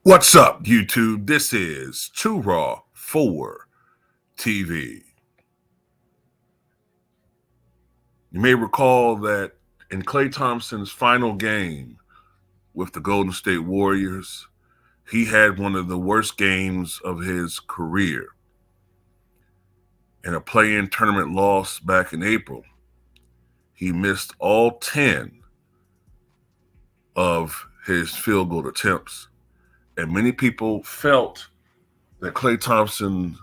What's up, YouTube? This is Too Raw for TV. You may recall that in Klay Thompson's final game with the Golden State Warriors, he had one of the worst games of his career. In a play-in tournament loss back in April, he missed all 10 of his field goal attempts. And many people felt that Klay Thompson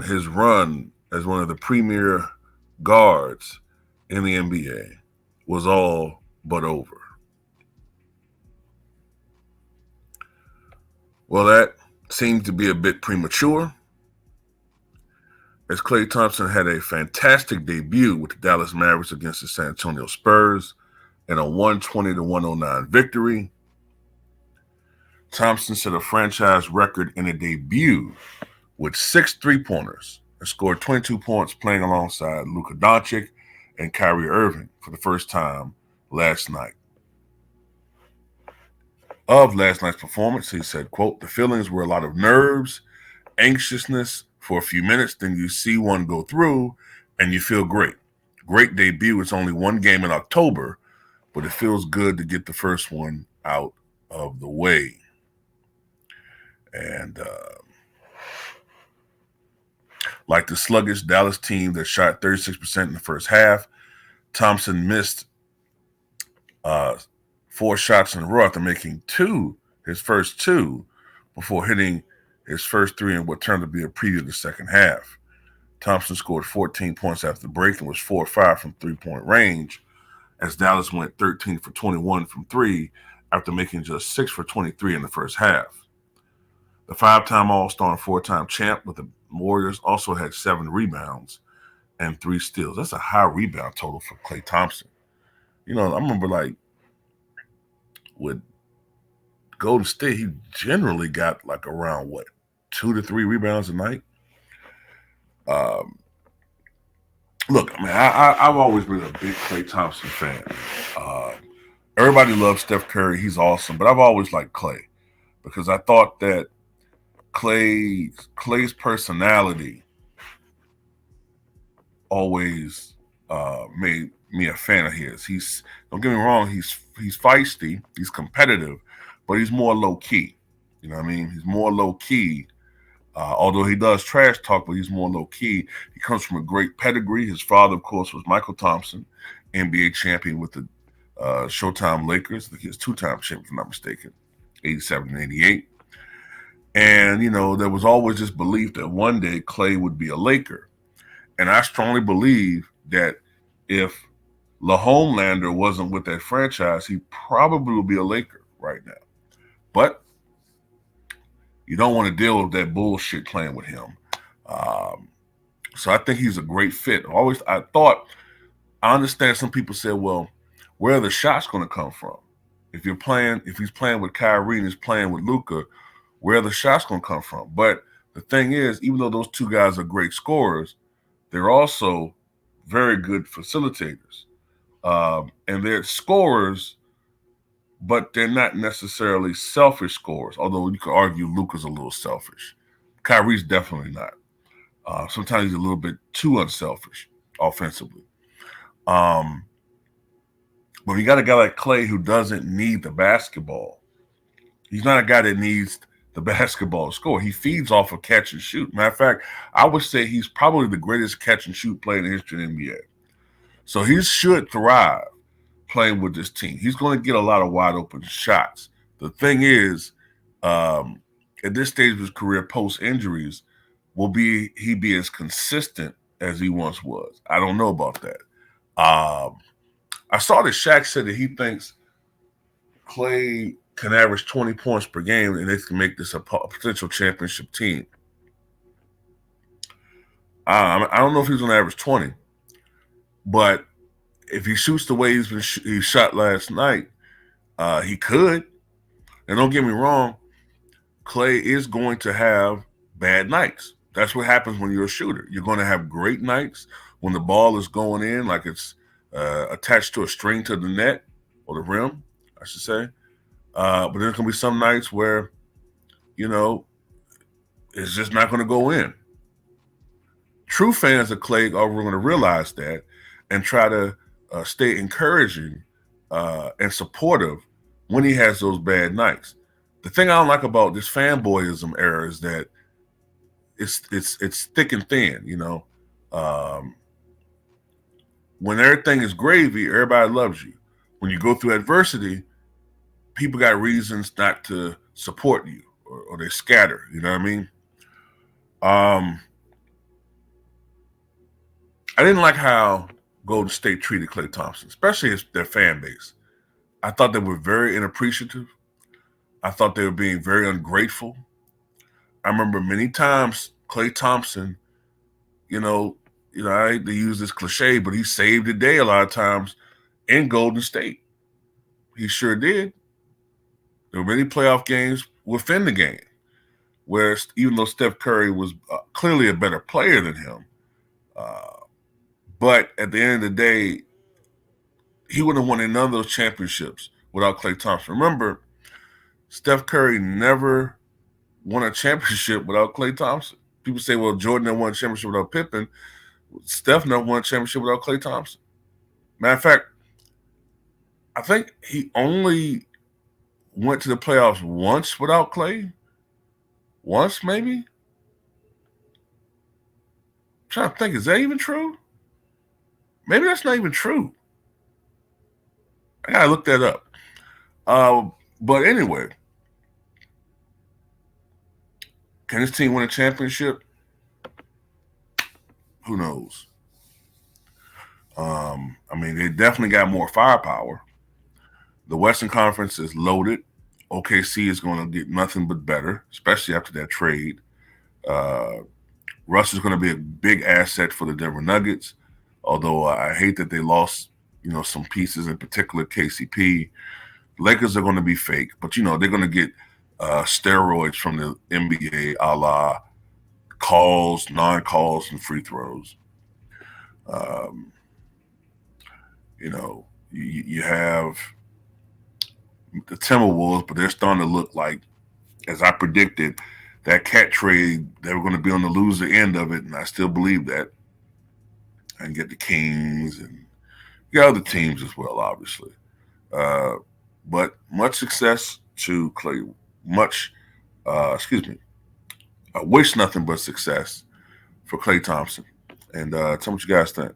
his run as one of the premier guards in the NBA was all but over. Well, that seemed to be a bit premature, as Klay Thompson had a fantastic debut with the Dallas Mavericks against the San Antonio Spurs in a 120-109 victory. Thompson set a franchise record in a debut with 6 3-pointers and scored 22 points playing alongside Luka Doncic and Kyrie Irving for the first time last night. Of last night's performance, he said, quote, "The feelings were a lot of nerves, anxiousness for a few minutes, then you see one go through and you feel great. Great debut. It's only one game in October, but it feels good to get the first one out of the way." And like the sluggish Dallas team that shot 36% in the first half, Thompson missed 4 shots in a row after making his first two, before hitting his first 3 in what turned to be a preview of the second half. Thompson scored 14 points after the break and was 4 or 5 from three-point range, as Dallas went 13 for 21 from 3 after making just 6 for 23 in the first half. The 5-time All-Star and 4-time champ with the Warriors also had 7 rebounds and 3 steals. That's a high rebound total for Klay Thompson. You know, I remember with Golden State, he generally got around 2 to 3 rebounds a night. Look, I mean, I've always been a big Klay Thompson fan. Everybody loves Steph Curry. He's awesome. But I've always liked Klay because I thought that Klay's personality always made me a fan of his. Don't get me wrong, he's feisty, he's competitive, but he's more low key. You know what I mean? He's more low key. Although he does trash talk, but he's more low key. He comes from a great pedigree. His father, of course, was Michael Thompson, NBA champion with the Showtime Lakers. I think he was 2-time champion, if I'm not mistaken, 87 and 88. And, you know, there was always this belief that one day Klay would be a Laker. And I strongly believe that if La Homelander wasn't with that franchise, he probably would be a Laker right now. But you don't want to deal with that bullshit playing with him. So I think he's a great fit. I understand some people say, well, where are the shots going to come from? If he's playing with Kyrie and he's playing with Luka, where are the shots going to come from? But the thing is, even though those two guys are great scorers, they're also very good facilitators. And they're scorers, but they're not necessarily selfish scorers, although you could argue Luka's a little selfish. Kyrie's definitely not. Sometimes he's a little bit too unselfish offensively. But you got a guy like Klay who doesn't need the basketball. He's not a guy that needs the basketball to score. He feeds off of catch and shoot. Matter of fact, I would say he's probably the greatest catch and shoot player in the history of the NBA. So he should thrive playing with this team. He's going to get a lot of wide open shots. The thing is, at this stage of his career, post injuries, will he be as consistent as he once was? I don't know about that. I saw that Shaq said that he thinks Klay can average 20 points per game and they can make this a potential championship team. I don't know if he's going to average 20, but if he shoots the way he shot last night, he could. And don't get me wrong, Klay is going to have bad nights. That's what happens when you're a shooter. You're going to have great nights when the ball is going in, like it's attached to a string to the net, or the rim, I should say. But there's going to be some nights where, you know, it's just not going to go in. True fans of Klay are going to realize that and try to stay encouraging and supportive when he has those bad nights. The thing I don't like about this fanboyism era is that it's thick and thin. Um, when everything is gravy, everybody loves you. When you go through adversity, people got reasons not to support you, or they scatter. You know what I mean? Um, I didn't like how Golden State treated Klay Thompson, especially their fan base. I thought they were very inappreciative. I thought they were being very ungrateful. I remember many times Klay Thompson, I hate to use this cliche, but he saved the day a lot of times in Golden State. He sure did. There were many playoff games within the game where, even though Steph Curry was clearly a better player than him, but at the end of the day, he wouldn't have won none of those championships without Klay Thompson. Remember, Steph Curry never won a championship without Klay Thompson. People say, well, Jordan never won a championship without Pippen. Steph never won a championship without Klay Thompson. Matter of fact, I think he only went to the playoffs once without Klay. Once, maybe? I'm trying to think, is that even true? Maybe that's not even true. I gotta look that up. But anyway, can this team win a championship? Who knows? They definitely got more firepower. The Western Conference is loaded. OKC is going to get nothing but better, especially after that trade. Russ is going to be a big asset for the Denver Nuggets, although I hate that they lost, some pieces, in particular KCP. Lakers are going to be fake, but, they're going to get steroids from the NBA, a la calls, non-calls, and free throws. You have the Timberwolves, but they're starting to look like, as I predicted, that cat trade, they were going to be on the loser end of it, and I still believe that. And get the Kings and get other teams as well, obviously. But much success to Klay. I wish nothing but success for Klay Thompson. And tell me what you guys think.